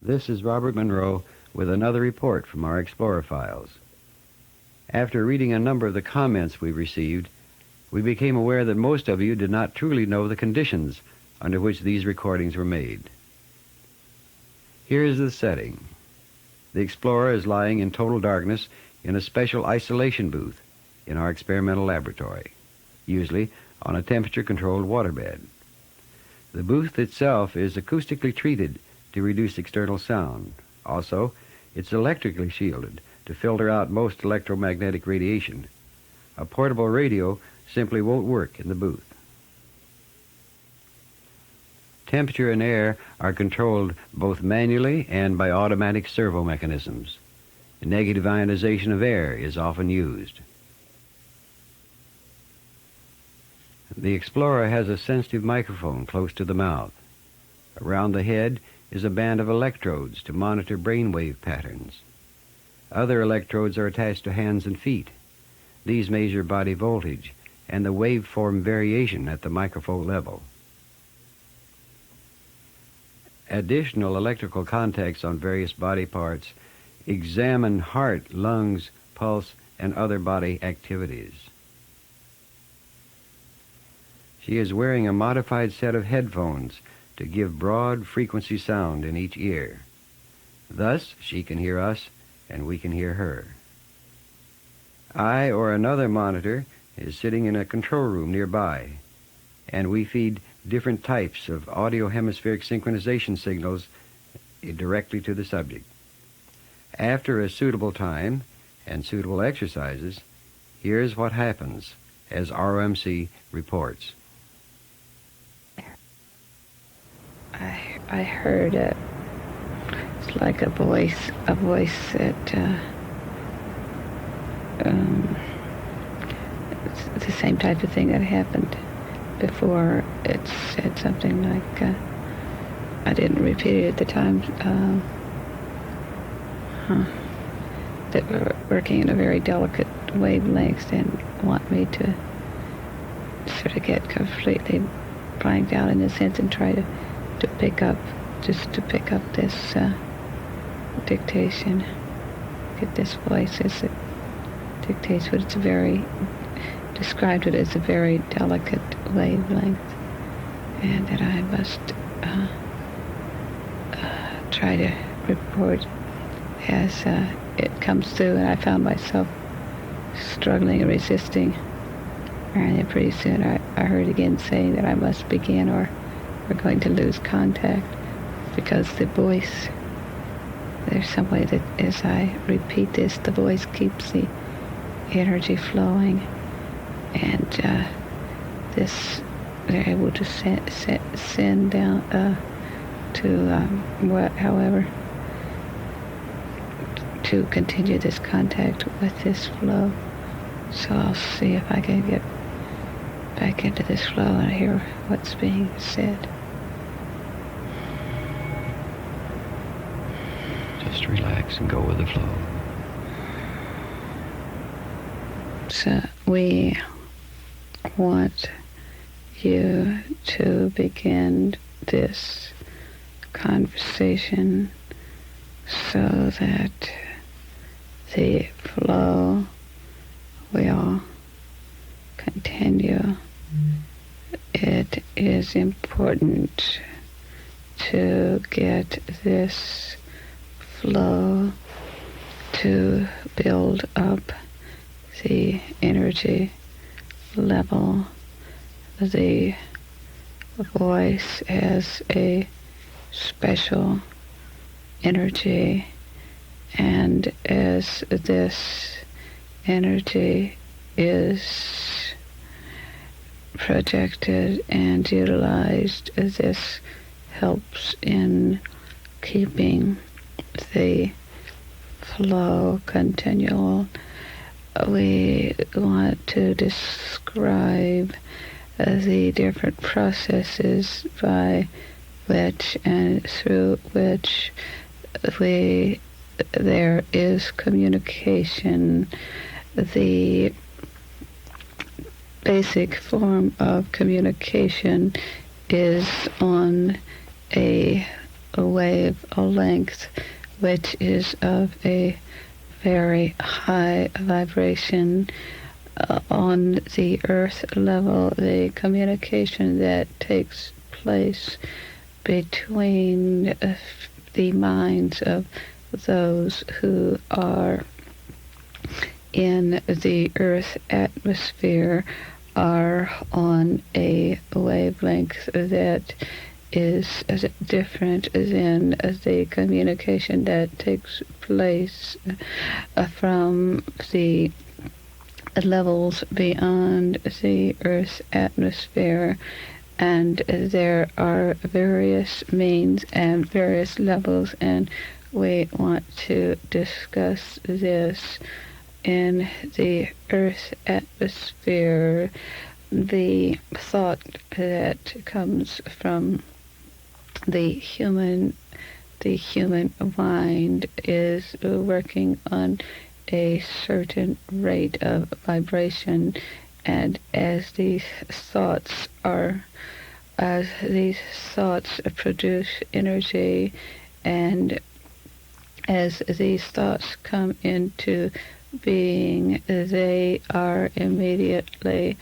This is Robert Monroe with another report from our Explorer files. After reading a number of the comments we received, we became aware that most of you did not truly know the conditions under which these recordings were made. Here is the setting. The Explorer is lying in total darkness in a special isolation booth in our experimental laboratory, usually on a temperature-controlled waterbed. The booth itself is acoustically treated to reduce external sound. Also, it's electrically shielded to filter out most electromagnetic radiation. A portable radio simply won't work in the booth. Temperature and air are controlled both manually and by automatic servo mechanisms. Negative ionization of air is often used. The Explorer has a sensitive microphone close to the mouth. Around the head is a band of electrodes to monitor brainwave patterns. Other electrodes are attached to hands and feet. These measure body voltage and the waveform variation at the microphone level. Additional electrical contacts on various body parts examine heart, lungs, pulse, and other body activities. She is wearing a modified set of headphones to give broad frequency sound in each ear. Thus, she can hear us and we can hear her. I or another monitor is sitting in a control room nearby, and we feed different types of audio hemispheric synchronization signals directly to the subject. After a suitable time and suitable exercises, here's what happens as ROMC reports. I heard it. It's like a voice that it's the same type of thing that happened before. It said something like, I didn't repeat it at the time, that we're working in a very delicate wavelength and want me to sort of get completely blanked out in a sense and try to pick up this dictation, get this voice as it dictates what it's described it as a very delicate wavelength, and that I must try to report as it comes through, and I found myself struggling and resisting, and then pretty soon I heard again saying that I must begin or we're going to lose contact, because the voice, there's some way that as I repeat this, the voice keeps the energy flowing, and they're able to send down however, to continue this contact with this flow. So I'll see if I can get back into this flow and hear what's being said. Just relax and go with the flow. So we want you to begin this conversation so that the flow will continue. It is important to get this flow to build up the energy level. The voice has a special energy, and as this energy is projected and utilized, this helps in keeping the flow continual. We want to describe the different processes by which and through which there is communication. The basic form of communication is on a wavelength, which is of a very high vibration. On the earth level, the communication that takes place between the minds of those who are in the Earth atmosphere are on a wavelength that is different than the communication that takes place from the levels beyond the Earth's atmosphere. And there are various means and various levels, and we want to discuss this. In the Earth atmosphere, the thought that comes from the human mind is working on a certain rate of vibration, and as these thoughts produce energy, and as these thoughts come into being, they are immediately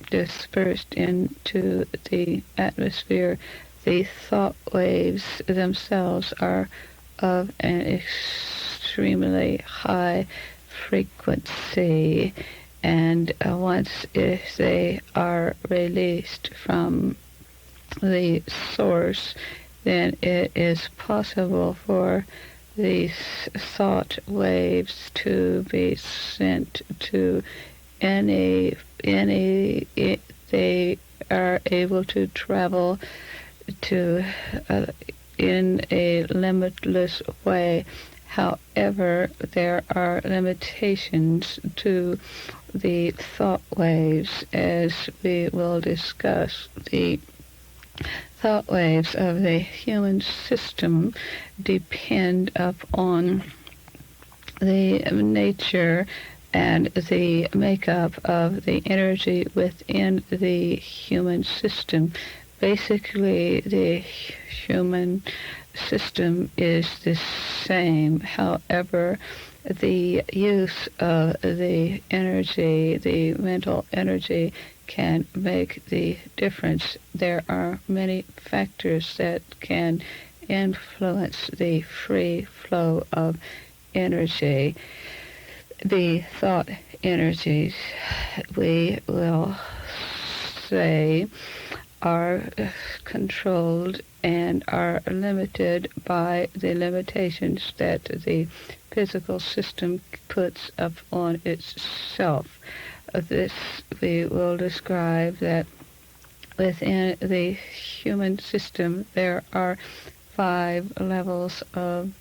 dispersed into the atmosphere. The thought waves themselves are of an extremely high frequency, and once if they are released from the source, then it is possible for these thought waves to be sent to they are able to travel to in a limitless way. However, there are limitations to the thought waves, as we will discuss. The thought waves of the human system depend upon the nature and the makeup of the energy within the human system. Basically, the human system is the same. However, the use of the energy, the mental energy, can make the difference. There are many factors that can influence the free flow of energy. The thought energies, we will say, are controlled and are limited by the limitations that the physical system puts up on itself. This we will describe that within the human system there are five levels of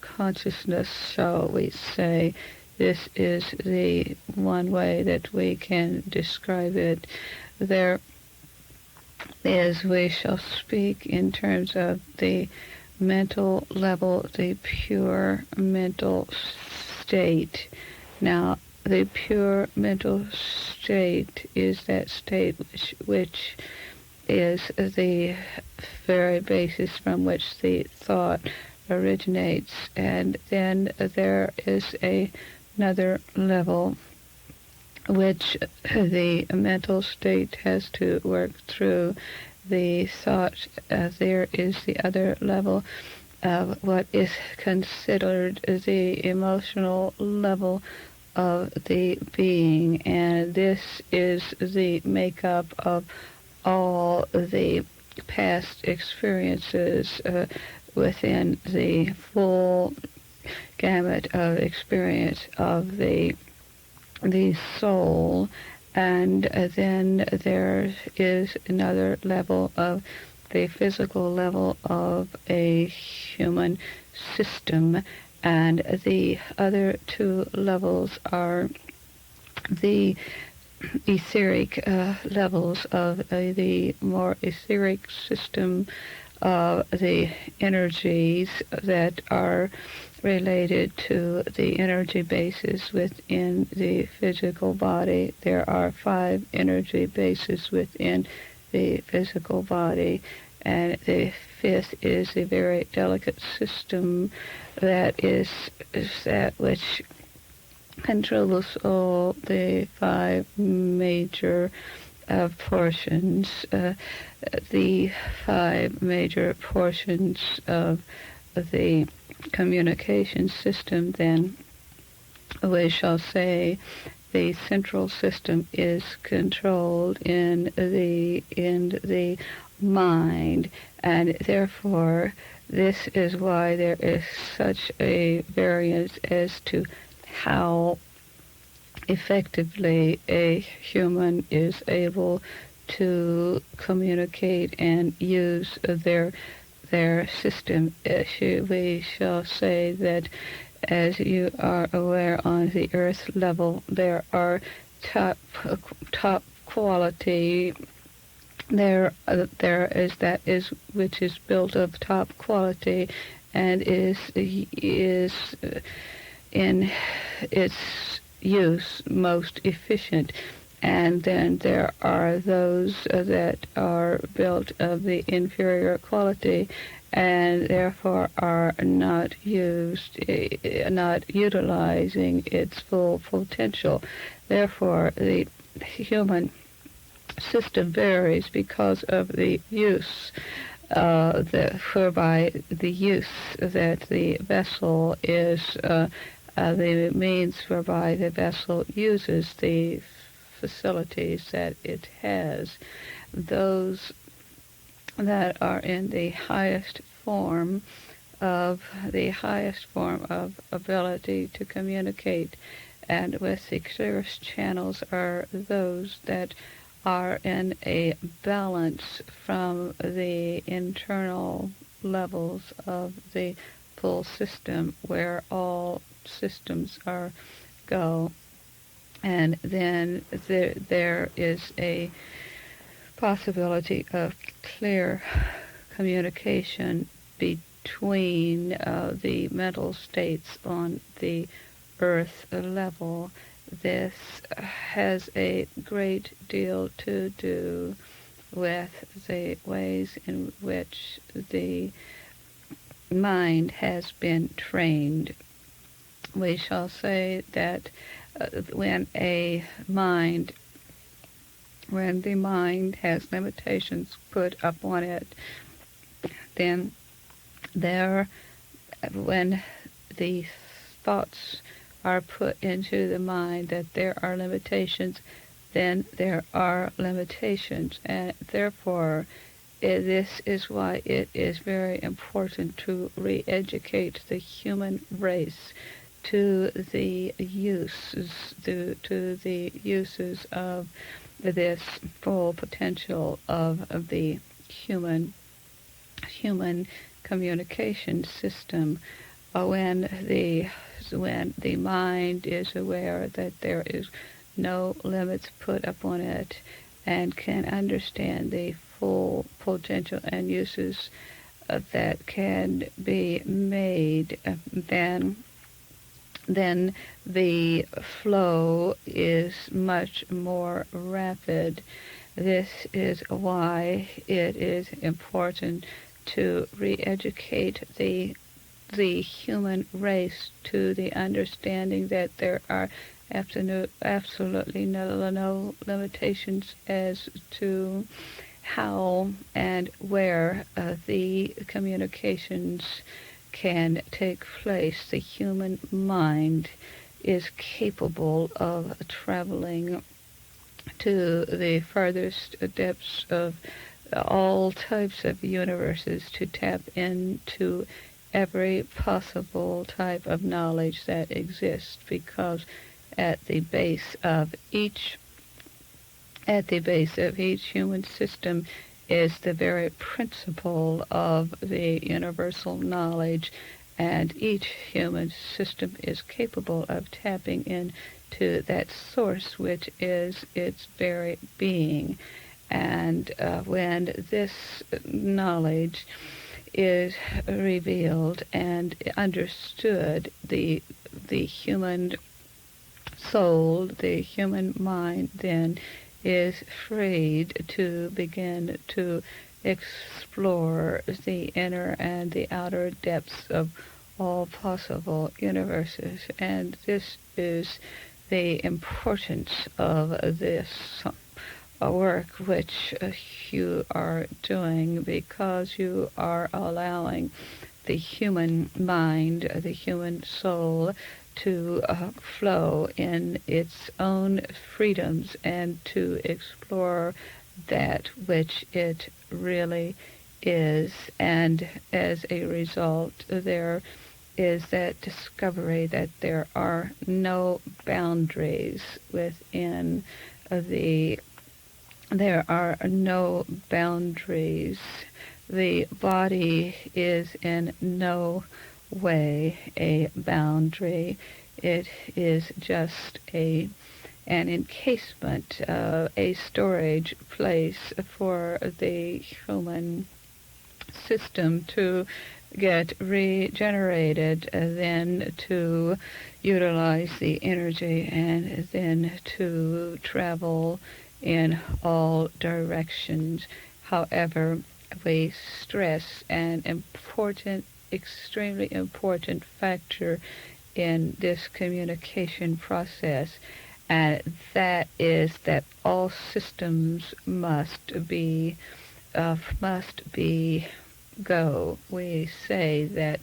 consciousness, shall we say. This is the one way that we can describe it. There is, we shall speak in terms of the mental level, the pure mental state. Now, the pure mental state is that state which is the very basis from which the thought originates. And then there is another level which the mental state has to work through. The thought, there is the other level of what is considered the emotional level of the being, and this is the makeup of all the past experiences within the full gamut of experience of the soul. And then there is another level of the physical level of a human system, and the other two levels are the etheric levels of the more etheric system of the energies that are related to the energy bases within the physical body. There are 5 energy bases within the physical body, and the 5th is a very delicate system that is that which controls all the 5 major portions. The 5 major portions of the communication system, then we shall say the central system is controlled in the mind, and therefore this is why there is such a variance as to how effectively a human is able to communicate and use their system. We shall say that, as you are aware, on the earth level there are top quality. There is that is which is built of top quality and is in its use most efficient. And then there are those that are built of the inferior quality and therefore are not utilizing its full potential. Therefore, the human system varies because of the use, whereby the use that the vessel is, the means whereby the vessel uses the facilities that it has. Those that are in the highest form of ability to communicate and with the clearest channels are those that are in a balance from the internal levels of the full system where all systems are go. And then there is a possibility of clear communication between the mental states on the earth level. This has a great deal to do with the ways in which the mind has been trained. We shall say that when the mind has limitations put upon it, then when the thoughts are put into the mind that there are limitations, then there are limitations, and therefore this is why it is very important to re-educate the human race to the uses of this full potential of the human communication system. When the mind is aware that there is no limits put upon it and can understand the full potential and uses that can be made, then the flow is much more rapid. This is why it is important to re-educate the human race to the understanding that there are absolutely no limitations as to how and where the communications can take place. The human mind is capable of traveling to the farthest depths of all types of universes to tap into every possible type of knowledge that exists, because at the base of each human system is the very principle of the universal knowledge, and each human system is capable of tapping into that source which is its very being. And when this knowledge is revealed and understood, the human soul, the human mind, then is freed to begin to explore the inner and the outer depths of all possible universes. And this is the importance of this work which you are doing, because you are allowing the human mind, the human soul, to flow in its own freedoms and to explore that which it really is. And as a result, there is that discovery that there are no boundaries within there are no boundaries. The body is in no way a boundary. It is just an encasement, a storage place for the human system to get regenerated, then to utilize the energy, and then to travel in all directions. However, we stress an important, extremely important factor in this communication process, and that is that all systems must be go. We say that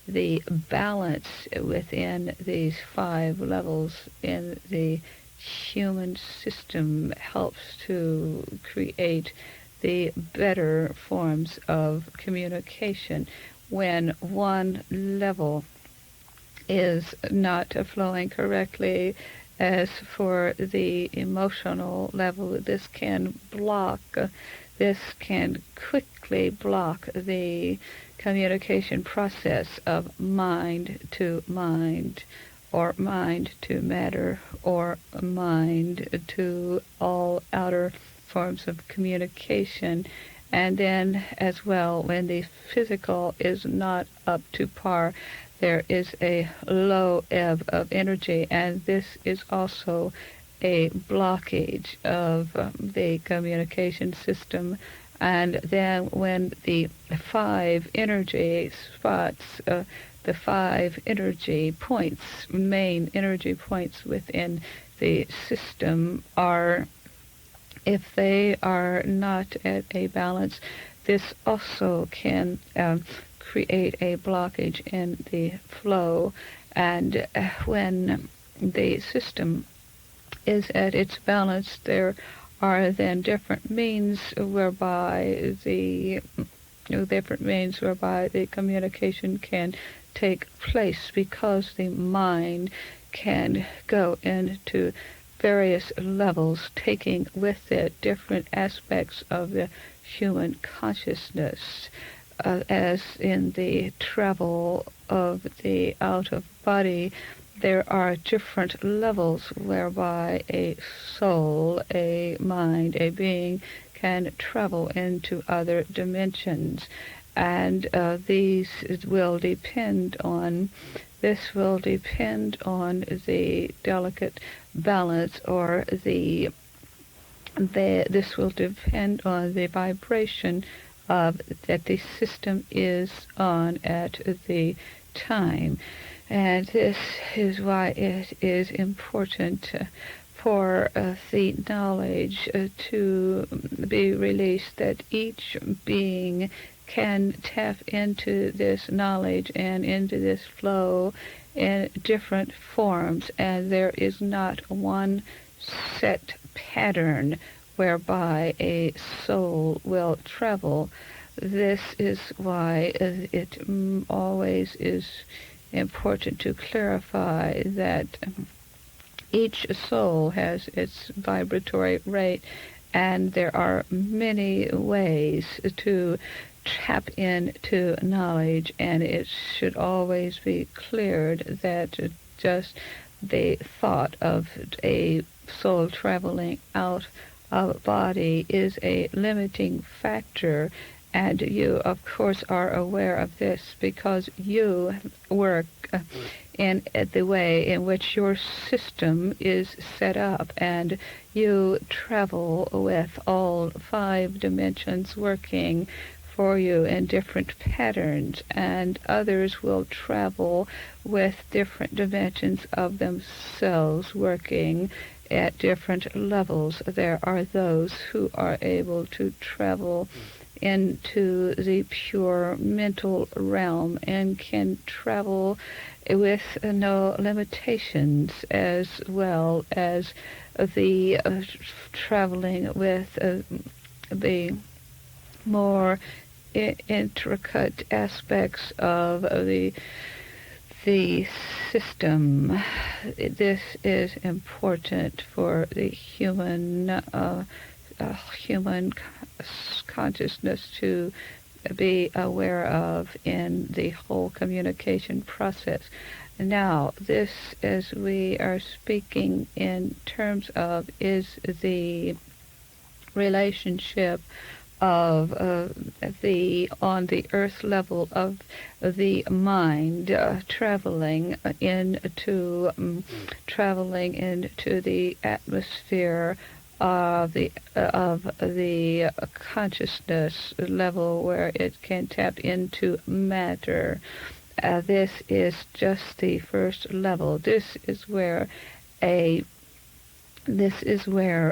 the balance within these 5 levels in the human system helps to create the better forms of communication. When one level is not flowing correctly, as for the emotional level, this can quickly block the communication process of mind to mind, or mind to matter, or mind to all outer forms of communication. And then as well, when the physical is not up to par, there is a low ebb of energy, and this is also a blockage of the communication system. And then when the 5 energy spots, the 5 energy points, main energy points within the system are, if they are not at a balance, this also can create a blockage in the flow. And when the system is at its balance, there are then different means whereby the communication can take place, because the mind can go into various levels, taking with it different aspects of the human consciousness, as in the travel of the out of body. There are different levels whereby a soul, a mind, a being can travel into other dimensions, and this will depend on the delicate balance, or this will depend on the vibration of that the system is on at the time. And this is why it is important for the knowledge to be released, that each being can tap into this knowledge and into this flow in different forms, and there is not one set pattern whereby a soul will travel. This is why it always is important to clarify that each soul has its vibratory rate, and there are many ways to tap into knowledge, and it should always be cleared that just the thought of a soul traveling out of body is a limiting factor, And you, of course, are aware of this because you work in the way in which your system is set up, and you travel with all 5 dimensions working for you in different patterns, and others will travel with different dimensions of themselves working at different levels. There are those who are able to travel into the pure mental realm and can travel with no limitations, as well as the traveling with the more intricate aspects of the system. This is important for the human consciousness to be aware of in the whole communication process. Now, this, as we are speaking in terms of, is the relationship of on the earth level of the mind traveling into the atmosphere of the consciousness level, where it can tap into matter. This is just the first level. This is where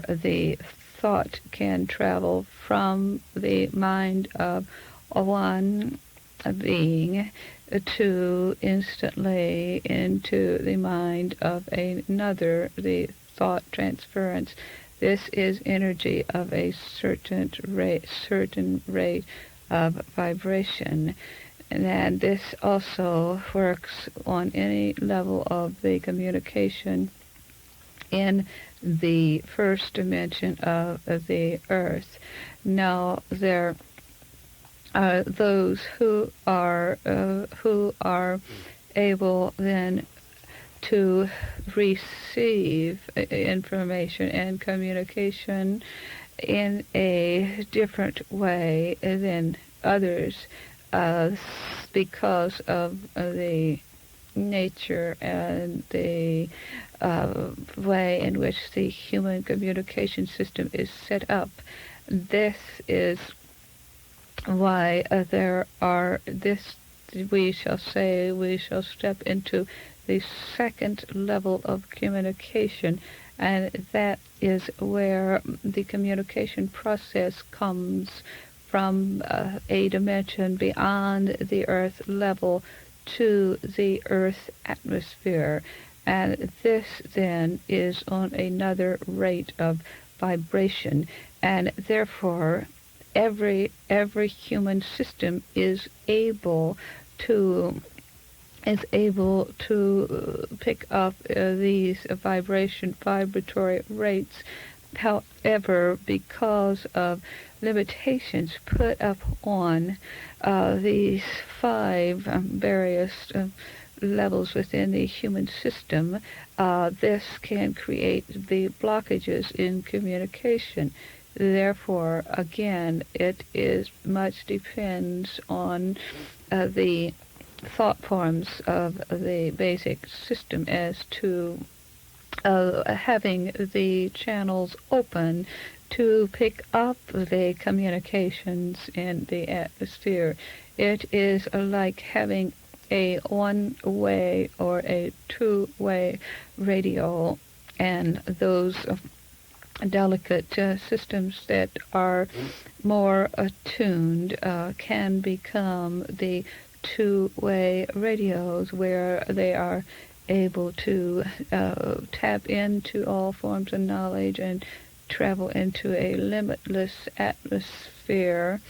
the thought can travel from the mind of one being to instantly into the mind of another, the thought transference. This is energy of a certain rate of vibration. And this also works on any level of the communication in the first dimension of the earth. Now, there are those who are able then to receive information and communication in a different way than others, because of the nature and the way in which the human communication system is set up. This is why we shall step into the second level of communication, and that is where the communication process comes from a dimension beyond the earth level to the earth atmosphere. And this then is on another rate of vibration, and therefore every human system is able to pick up these vibratory rates. However, because of limitations put up on these 5 various levels within the human system, this can create the blockages in communication. Therefore, again, it is much depends on the thought forms of the basic system as to having the channels open to pick up the communications in the atmosphere. It is like having a one-way or a two-way radio, and those delicate systems that are more attuned can become the two-way radios, where they are able to tap into all forms of knowledge and travel into a limitless atmosphere,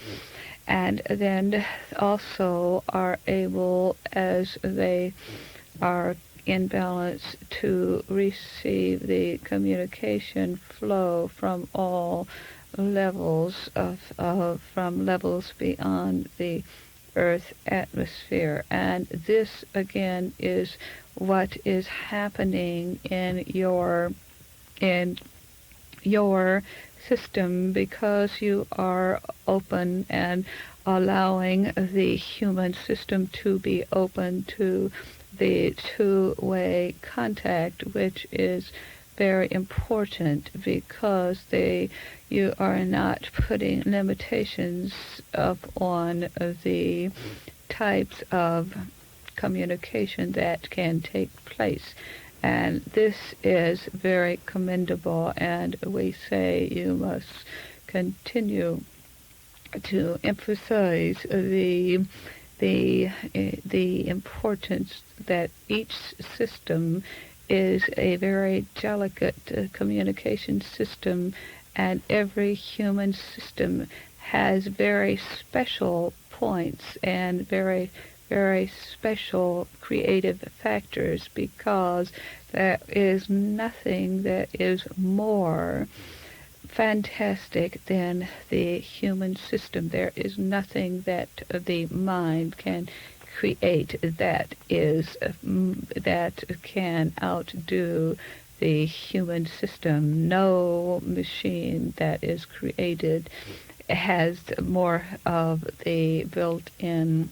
and then also are able, as they are in balance, to receive the communication flow from all levels from levels beyond the Earth atmosphere. And this again is what is happening in your system, because you are open and allowing the human system to be open to the two-way contact, which is very important because you are not putting limitations on the types of communication that can take place. And this is very commendable, and we say you must continue to emphasize the importance that each system is a very delicate communication system, and every human system has very special points and very special creative factors, because there is nothing that is more fantastic than the human system. There is nothing that the mind can create that can outdo the human system. No machine that is created has more of the built-in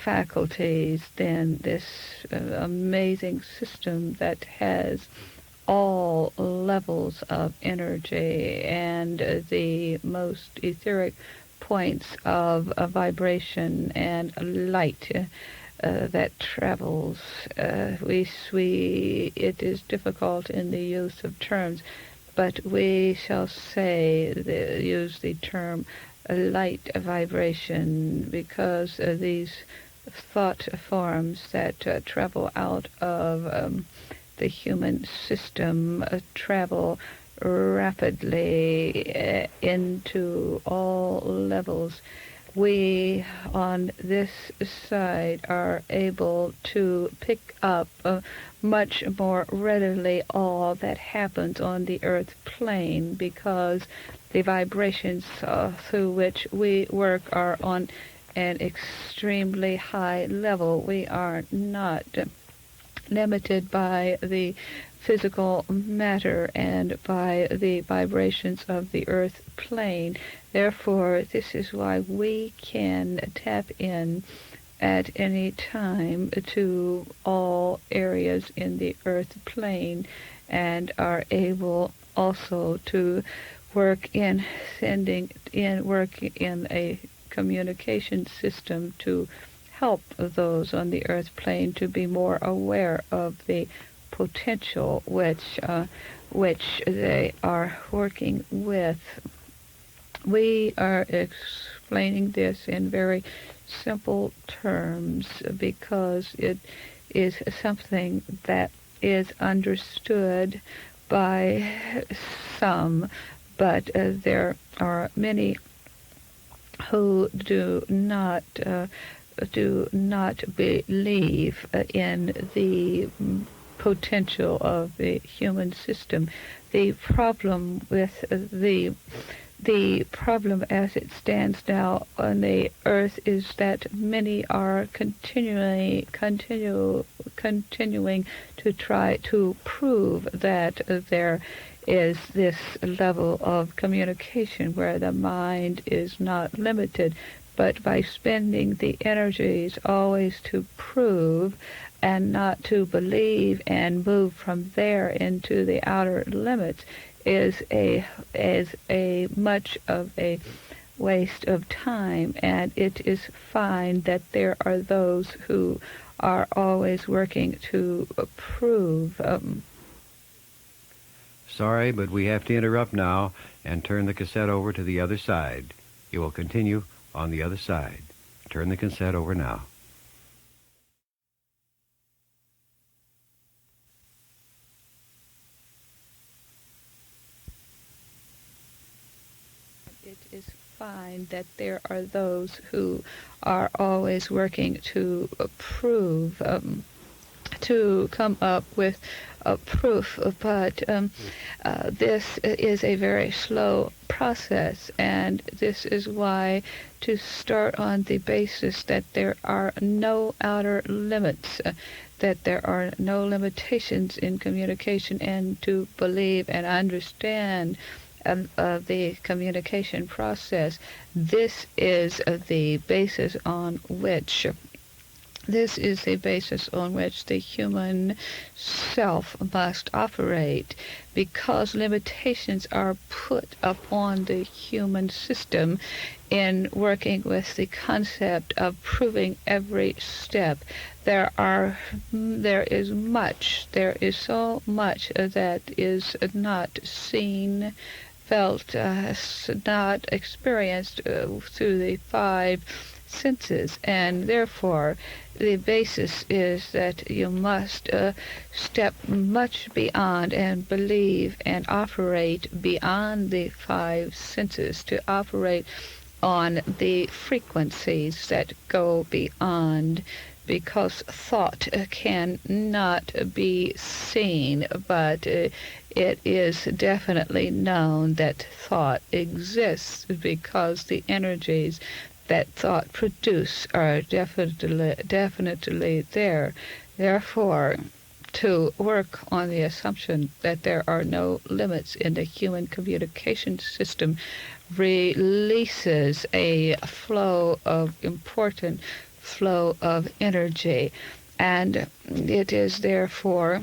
faculties than this amazing system that has all levels of energy and the most etheric points of vibration and light that travels. It is difficult in the use of terms, but we shall use the term light vibration, because these thought forms that travel out of the human system travel rapidly into all levels. We on this side are able to pick up much more readily all that happens on the earth plane, because the vibrations through which we work are on an extremely high level. We are not limited by the physical matter and by the vibrations of the earth plane. Therefore, this is why we can tap in at any time to all areas in the earth plane, and are able also to work in a communication system to help those on the earth plane to be more aware of the potential which they are working with. We are explaining this in very simple terms because it is something that is understood by some, but there are many who do not believe in the potential of the human system. The problem with the problem as it stands now on the earth is that many are continuing to try to prove that there is this level of communication where the mind is not limited, but by spending the energies always to prove and not to believe and move from there into the outer limits is a much of a waste of time. And it is fine that there are those who are always working to prove. Sorry, but we have to interrupt now and turn the cassette over to the other side. You will continue on the other side. Turn the cassette over now. It is fine that there are those who are always working to prove to come up with a proof, but this is a very slow process, and this is why to start on the basis that there are no outer limits, that there are no limitations in communication, and to believe and understand the communication process. This is the basis on which the human self must operate, because limitations are put upon the human system in working with the concept of proving every step. There is so much that is not seen, felt, not experienced through the five senses, and therefore the basis is that you must step much beyond and believe and operate beyond the five senses, to operate on the frequencies that go beyond, because thought cannot be seen, but it is definitely known that thought exists, because the energies that thought produce are definitely there. Therefore, to work on the assumption that there are no limits in the human communication system releases a important flow of energy, and it is therefore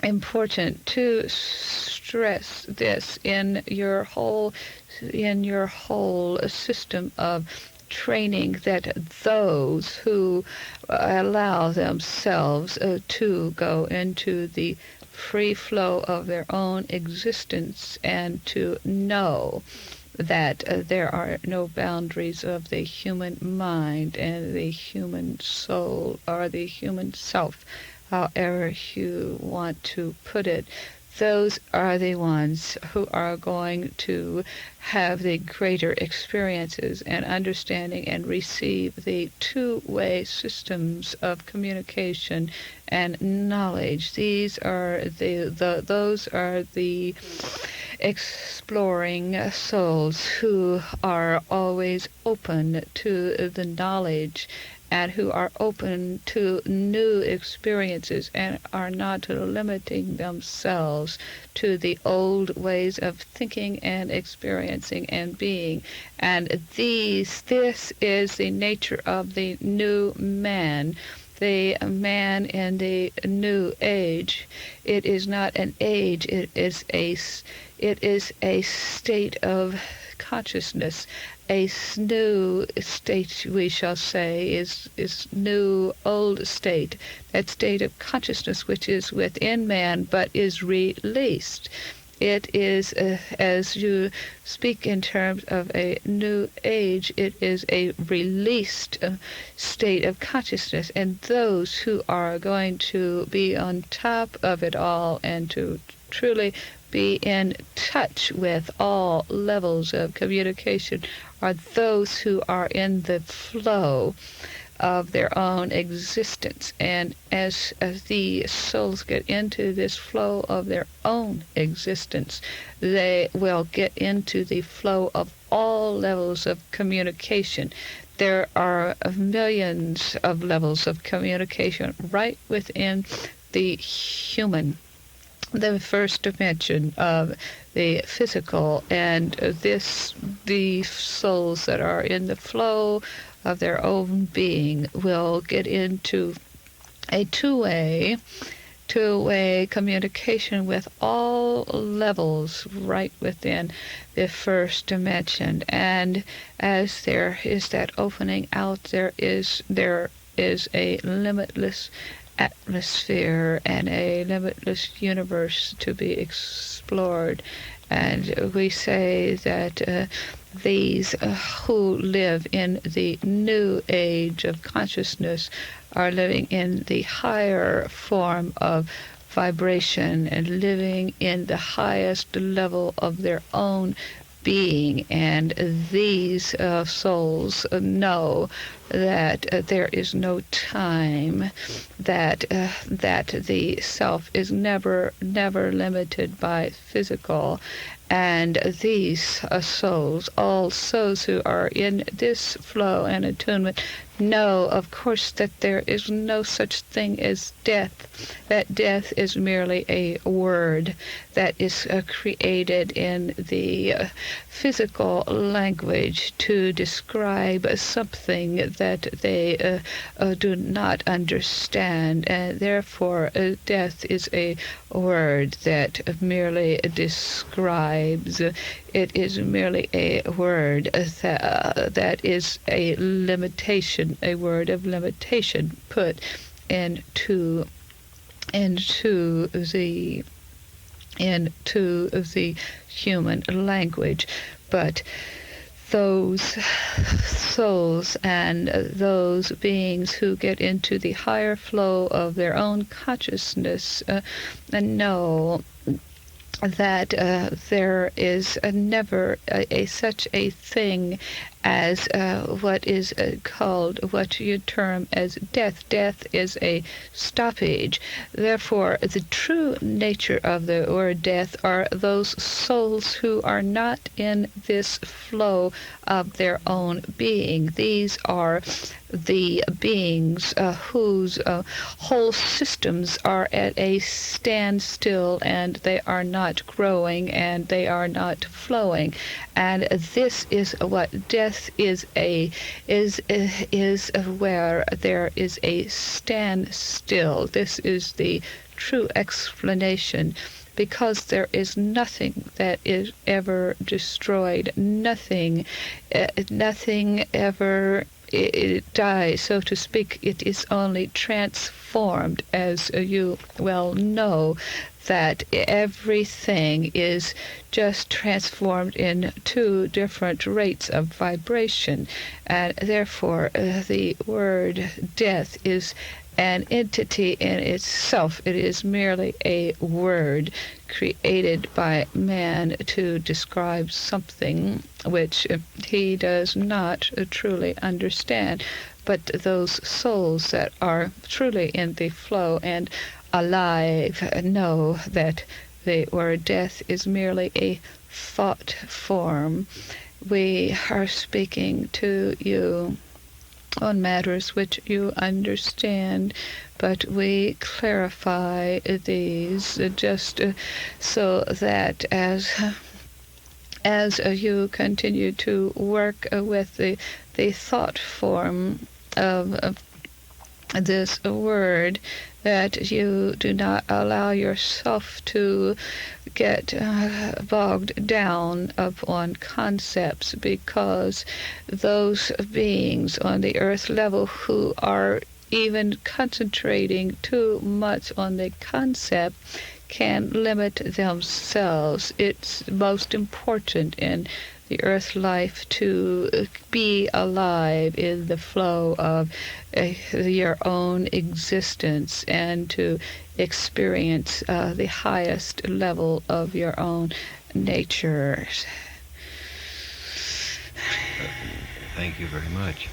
important to stress this in your whole system of training, that those who allow themselves to go into the free flow of their own existence, and to know that there are no boundaries of the human mind and the human soul, or the human self, however you want to put it. Those are the ones who are going to have the greater experiences and understanding, and receive the two-way systems of communication and knowledge. Those are the exploring souls who are always open to the knowledge, and who are open to new experiences, and are not limiting themselves to the old ways of thinking and experiencing and being. And this is the nature of the new man, the man in the new age. It is not an age, it is a state of consciousness. A new state, we shall say, is new old state, that state of consciousness which is within man but is released. It is, as you speak in terms of a new age, it is a released state of consciousness, and those who are going to be on top of it all, and to truly be in touch with all levels of communication, are those who are in the flow of their own existence. And as the souls get into this flow of their own existence, they will get into the flow of all levels of communication. There are millions of levels of communication right within the human, the first dimension of the physical, and the souls that are in the flow of their own being will get into a two-way communication with all levels right within the first dimension. And as there is that opening out, there is a limitless atmosphere and a limitless universe to be explored. And we say that these who live in the new age of consciousness are living in the higher form of vibration, and living in the highest level of their own being, and these souls know that there is no time, that the self is never limited by physical, and these souls, all souls who are in this flow and attunement, know, of course, that there is no such thing as death, that death is merely a word that is created in the physical language to describe something that they do not understand, and therefore death is a word that merely describes. It is merely a word that is a limitation, a word of limitation put into the human language. But those souls and those beings who get into the higher flow of their own consciousness know that there is never such a thing as what is called, what you term as death. Death is a stoppage. Therefore, the true nature of the word death are those souls who are not in this flow of their own being. These are the beings whose whole systems are at a standstill, and they are not growing, and they are not flowing. And this is what death is where there is a standstill. This is the true explanation, because there is nothing that is ever destroyed, nothing ever it dies, so to speak. It is only transformed, as you well know, that everything is just transformed in two different rates of vibration, and therefore the word death is an entity in itself. It is merely a word created by man to describe something which he does not truly understand. But those souls that are truly in the flow and alive know that the word death is merely a thought form. We are speaking to you on matters which you understand, but we clarify these just so that as you continue to work with the thought form of this word, that you do not allow yourself to get bogged down upon concepts, because those beings on the earth level who are even concentrating too much on the concept can limit themselves. It's most important in the earth life to be alive in the flow of your own existence, and to experience the highest level of your own nature. Thank you very much.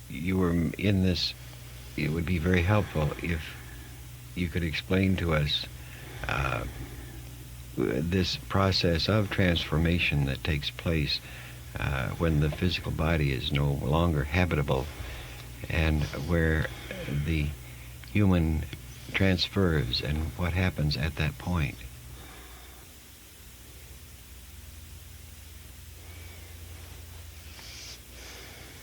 You were in this. It would be very helpful if you could explain to us this process of transformation that takes place when the physical body is no longer habitable, and where the human transfers, and what happens at that point.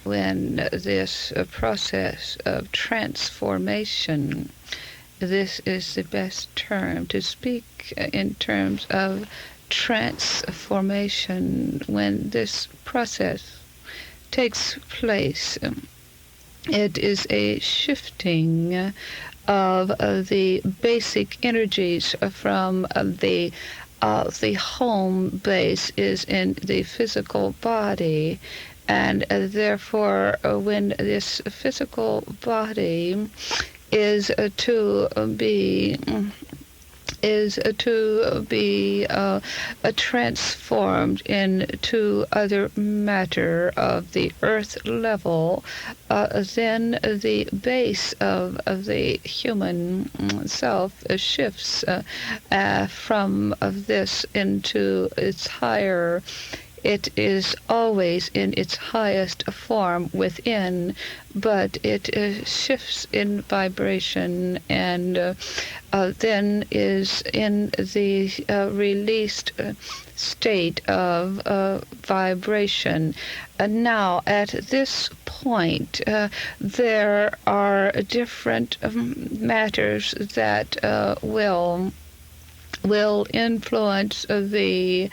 When this process of transformation, this is the best term to speak in terms of transformation, when this process takes place, it is a shifting of the basic energies from the home base is in the physical body, and therefore when this physical body is to be is to be transformed into other matter of the earth level, then the base of the human self shifts from this into its higher. It is always in its highest form within, but it shifts in vibration and then is in the released state of vibration. Now, at this point, there are different matters that will influence the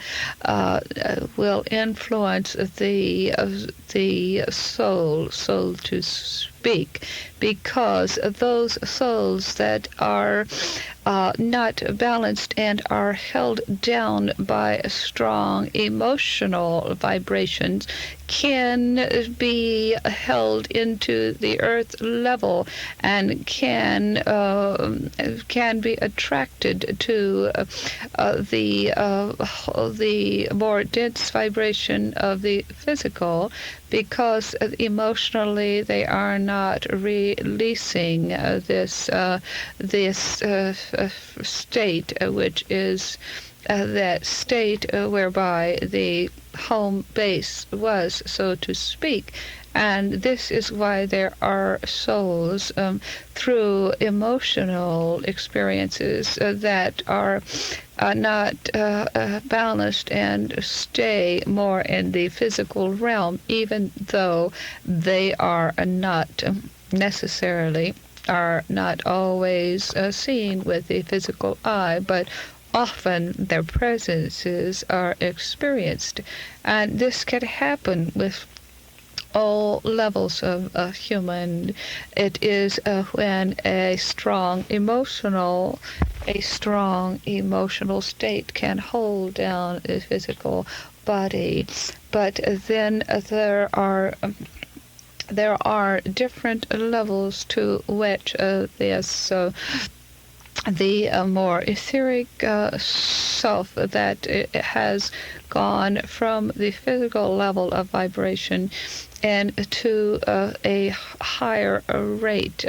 soul, so to speak, because those souls that are not balanced and are held down by strong emotional vibrations can be held into the earth level and can be attracted to the more dense vibration of the physical, because emotionally they are not releasing this state, which is that state whereby the home base was, so to speak. And this is why there are souls through emotional experiences that are not balanced and stay more in the physical realm, even though they are not necessarily, are not always seen with the physical eye, but often their presences are experienced. And this can happen with all levels of human. It is when a strong emotional state can hold down the physical body. But then there are different levels to which this the more etheric self that has gone from the physical level of vibration and to a higher rate.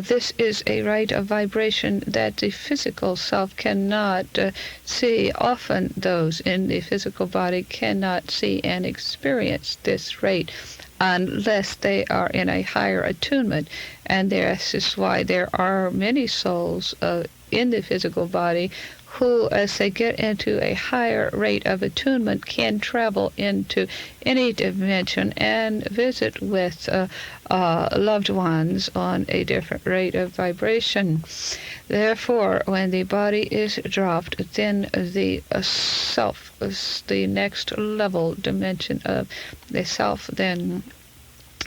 This is a rate of vibration that the physical self cannot see. Often those in the physical body cannot see and experience this rate unless they are in a higher attunement. And this is why there are many souls in the physical body who, as they get into a higher rate of attunement, can travel into any dimension and visit with loved ones on a different rate of vibration. Therefore, when the body is dropped, then the self, the next level dimension of the self, then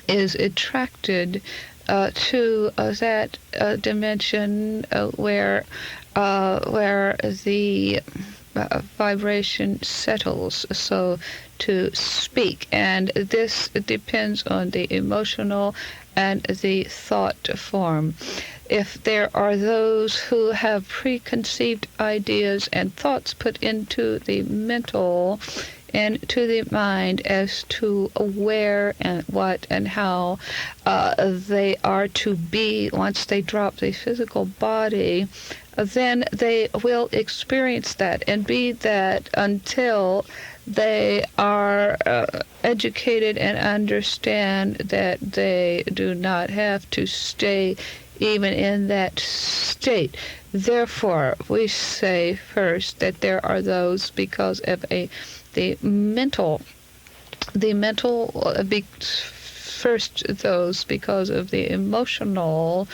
is attracted to that dimension where the vibration settles, so to speak. And this depends on the emotional and the thought form. If there are those who have preconceived ideas and thoughts put into the mental and to the mind as to where and what and how they are to be once they drop the physical body, then they will experience that and be that until they are educated and understand that they do not have to stay even in that state. Therefore, we say first that there are those because of the mental first those because of the emotional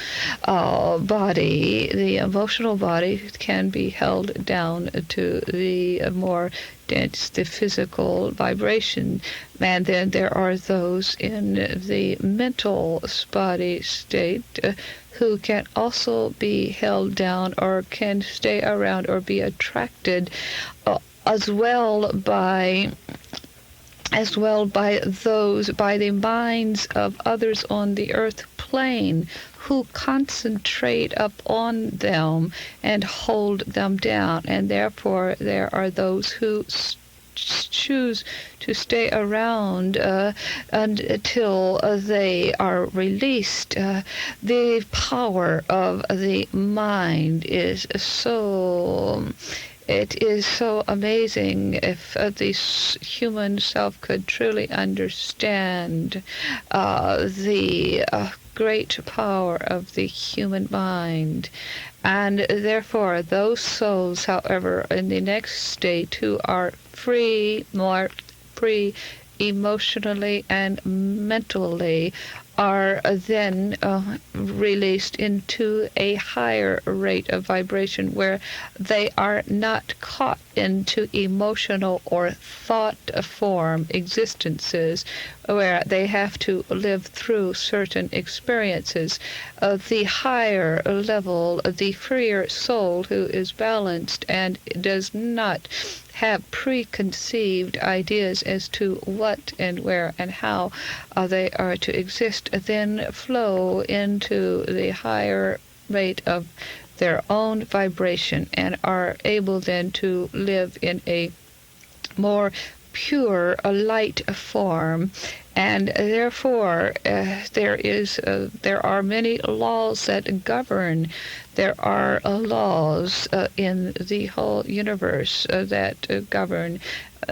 body. The emotional body can be held down to the more dense, the physical vibration. And then there are those in the mental body state who can also be held down or can stay around or be attracted as well by the minds of others on the earth plane who concentrate upon them and hold them down, and therefore there are those who choose to stay around until they are released. The power of the mind is so... It is so amazing if the human self could truly understand the great power of the human mind. And therefore, those souls, however, in the next state who are more free emotionally and mentally, are then released into a higher rate of vibration where they are not caught into emotional or thought form existences where they have to live through certain experiences. The higher level, the freer soul who is balanced and does not have preconceived ideas as to what and where and how they are to exist, then flow into the higher rate of their own vibration and are able then to live in a more pure light form. And therefore there are many laws that govern. There are laws in the whole universe that govern,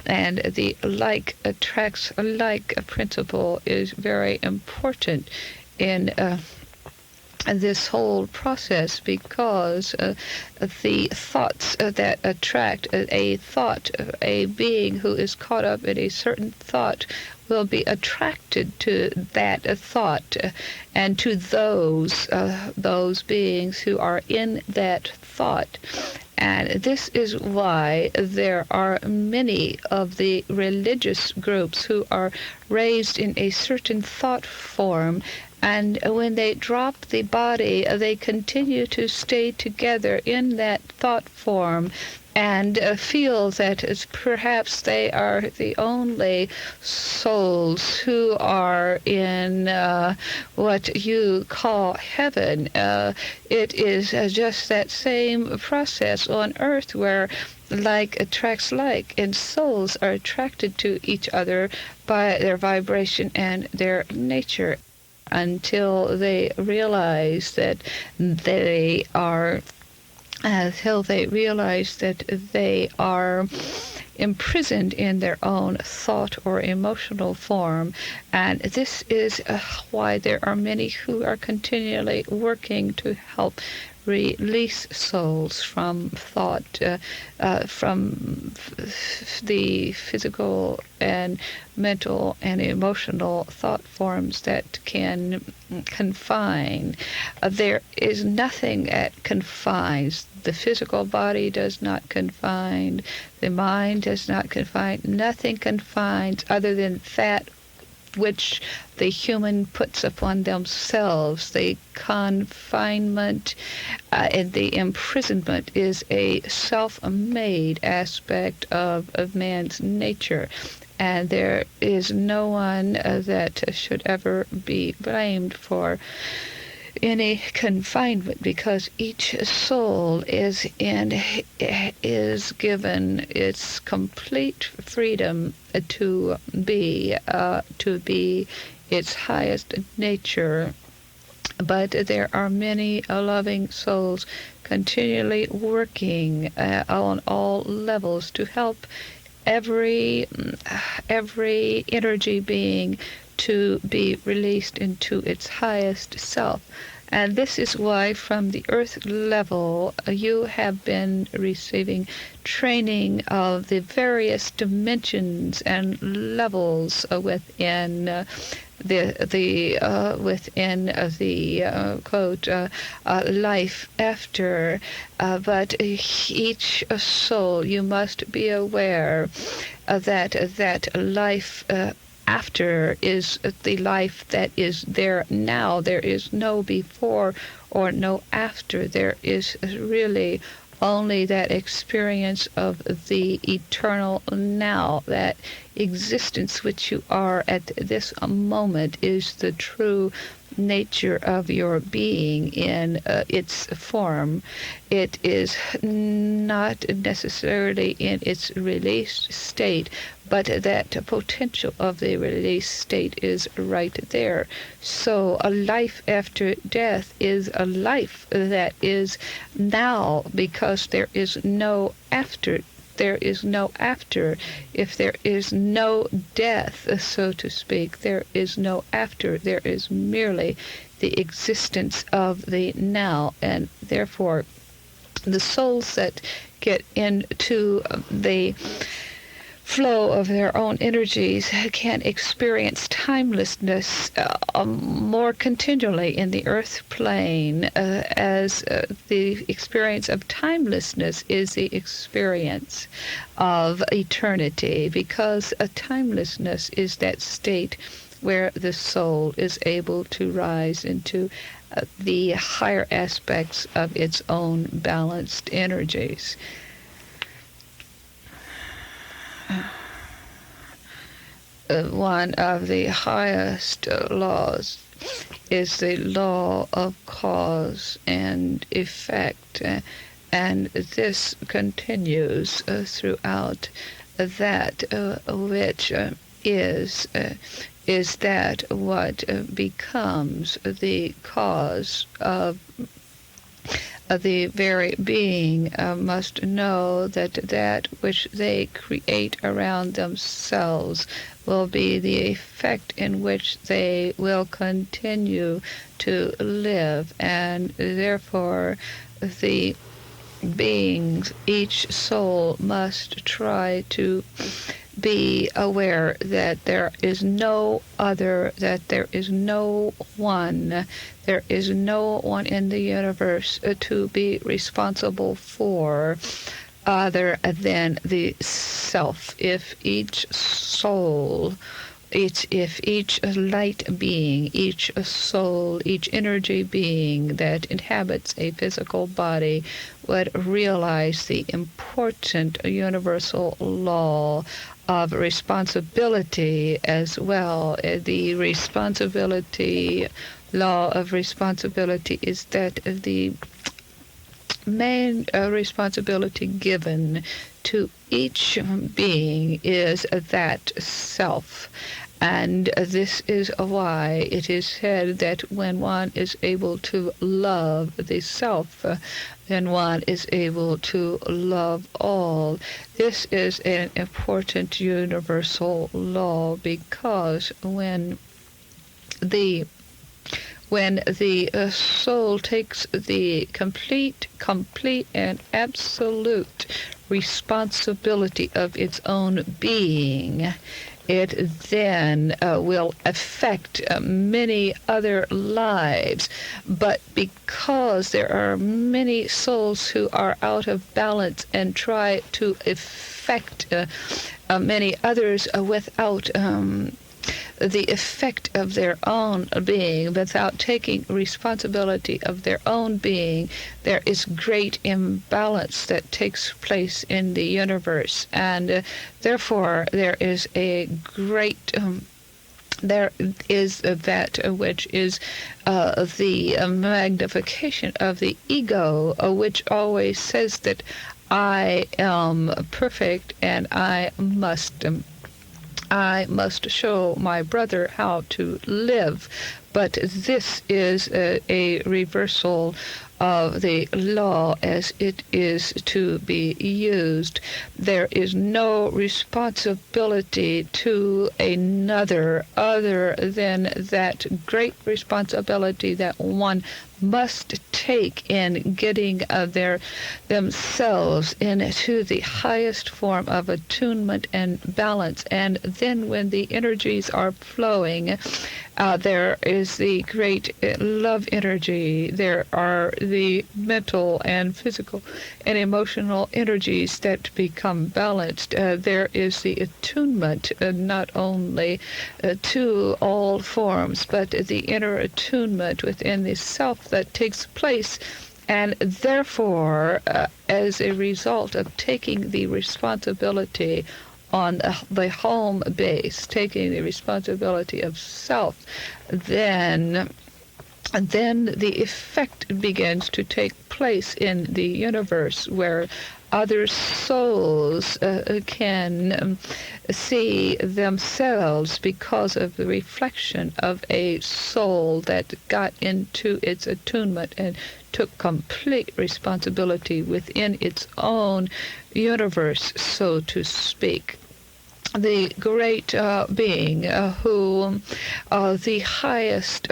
and the like attracts like principle is very important in this whole process, because the thoughts that attract a being who is caught up in a certain thought will be attracted to that thought and to those beings who are in that thought. And this is why there are many of the religious groups who are raised in a certain thought form, and when they drop the body, they continue to stay together in that thought form and feel that perhaps they are the only souls who are in what you call heaven. It is just that same process on earth where like attracts like, and souls are attracted to each other by their vibration and their nature until they realize that they are imprisoned in their own thought or emotional form. And this is why there are many who are continually working to help release souls from thought, from the physical and mental and emotional thought forms that can confine. There is nothing that confines. The physical body does not confine. The mind does not confine. Nothing confines other than that which the human puts upon themselves. The confinement and the imprisonment is a self-made aspect of man's nature. And there is no one that should ever be blamed for any confinement, because each soul is given its complete freedom to be its highest nature. But there are many loving souls continually working on all levels to help every energy being to be released into its highest self. And this is why from the earth level you have been receiving training of the various dimensions and levels within the quote life after. But each soul, you must be aware that life after is the life that is there now. There is no before or no after. There is really only that experience of the eternal now. That existence which you are at this moment is the true nature of your being in its form. It is not necessarily in its released state, but that potential of the released state is right there. So a life after death is a life that is now, because there is no after. There is no after. If there is no death, so to speak, there is no after. There is merely the existence of the now, and therefore the souls that get into the flow of their own energies can experience timelessness more continually in the earth plane, as the experience of timelessness is the experience of eternity, because a timelessness is that state where the soul is able to rise into the higher aspects of its own balanced energies. One of the highest laws is the law of cause and effect, and this continues throughout that which is that what becomes the cause of the very being must know that that which they create around themselves will be the effect in which they will continue to live, and therefore the beings, each soul must try to be aware that there is no other, that there is no one, there is no one in the universe to be responsible for other than the self. If each soul, if each light being, each soul, each energy being that inhabits a physical body would realize the important universal law of responsibility as well. The law of responsibility is that the main responsibility given to each being is that self. And this is why it is said that when one is able to love the self, then one is able to love all. This is an important universal law, because when the soul takes the complete and absolute responsibility of its own being, it then will affect many other lives. But because there are many souls who are out of balance and try to affect many others without the effect of their own being, without taking responsibility of their own being, there is great imbalance that takes place in the universe, and therefore there is a great there is that which is the magnification of the ego, which always says that I am perfect and I must show my brother how to live. But this is a reversal of the law as it is to be used. There is no responsibility to another other than that great responsibility that one must take in getting themselves into the highest form of attunement and balance. And then when the energies are flowing, there is the great love energy. There are the mental and physical and emotional energies that become balanced. There is the attunement not only to all forms, but the inner attunement within the self that takes place. And therefore, as a result of taking the responsibility on the home base, taking the responsibility of self, then And then the effect begins to take place in the universe, where other souls can see themselves because of the reflection of a soul that got into its attunement and took complete responsibility within its own universe, so to speak. The great being who, the highest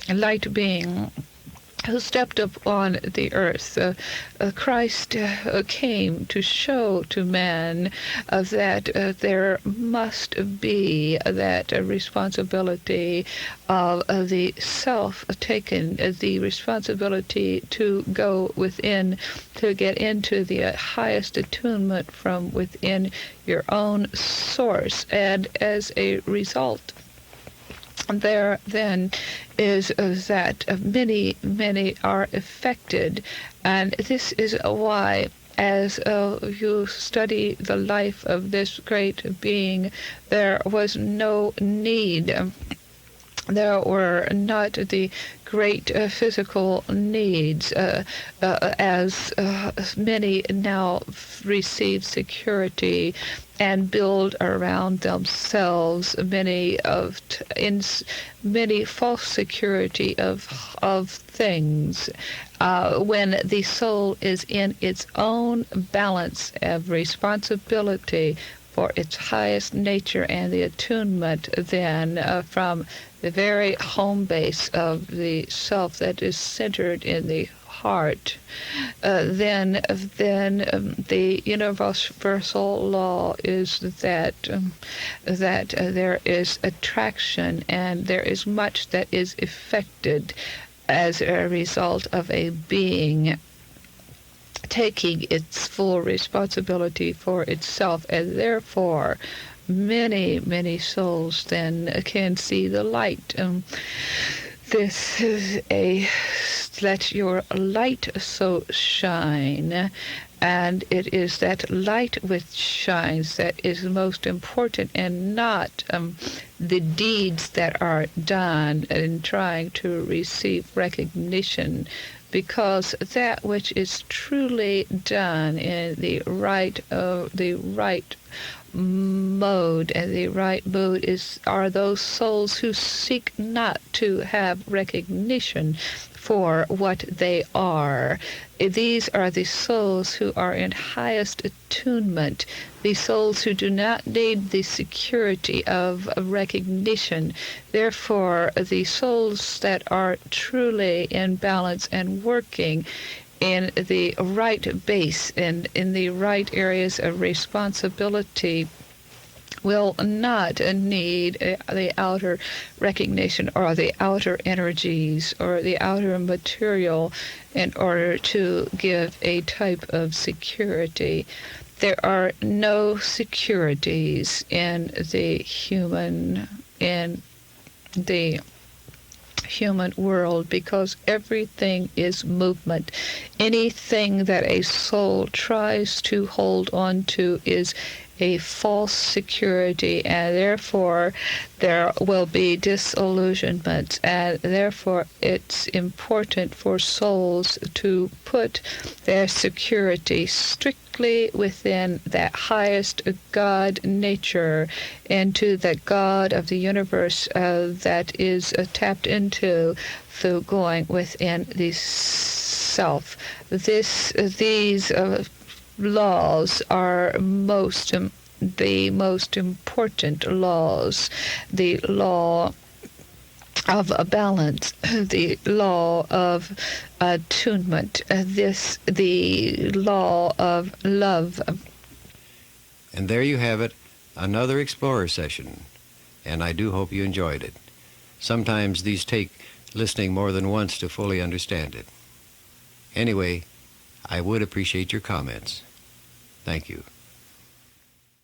light being who stepped up on the earth. Christ came to show to man that there must be that responsibility of the self taken, the responsibility to go within, to get into the highest attunement from within your own source. And as a result, there then is that many are affected, and this is why, as you study the life of this great being, there was no need. There were not the great physical needs as many now receive security and build around themselves many false security of things. When the soul is in its own balance of responsibility for its highest nature and the attunement then from the very home base of the self that is centered in the heart, then the universal law is that there is attraction, and there is much that is affected as a result of a being taking its full responsibility for itself, and therefore many souls then can see the light. This is a let your light so shine, and it is that light which shines that is most important, and not the deeds that are done in trying to receive recognition, because that which is truly done in the right mode, and the right mode are those souls who seek not to have recognition for what they are. These are the souls who are in highest attunement, the souls who do not need the security of recognition. Therefore, the souls that are truly in balance and working in the right base and in the right areas of responsibility will not need the outer recognition or the outer energies or the outer material in order to give a type of security. There are no securities in the human world, because everything is movement. Anything that a soul tries to hold on to is a false security, and therefore there will be disillusionment, and therefore it's important for souls to put their security strictly within that highest God nature, into the God of the universe that is tapped into through going within the self. These laws are the most important laws. The law of a balance, the law of attunement, the law of love. And there you have it, another Explorer session, and I do hope you enjoyed it. Sometimes these take listening more than once to fully understand it. Anyway, I would appreciate your comments. Thank you.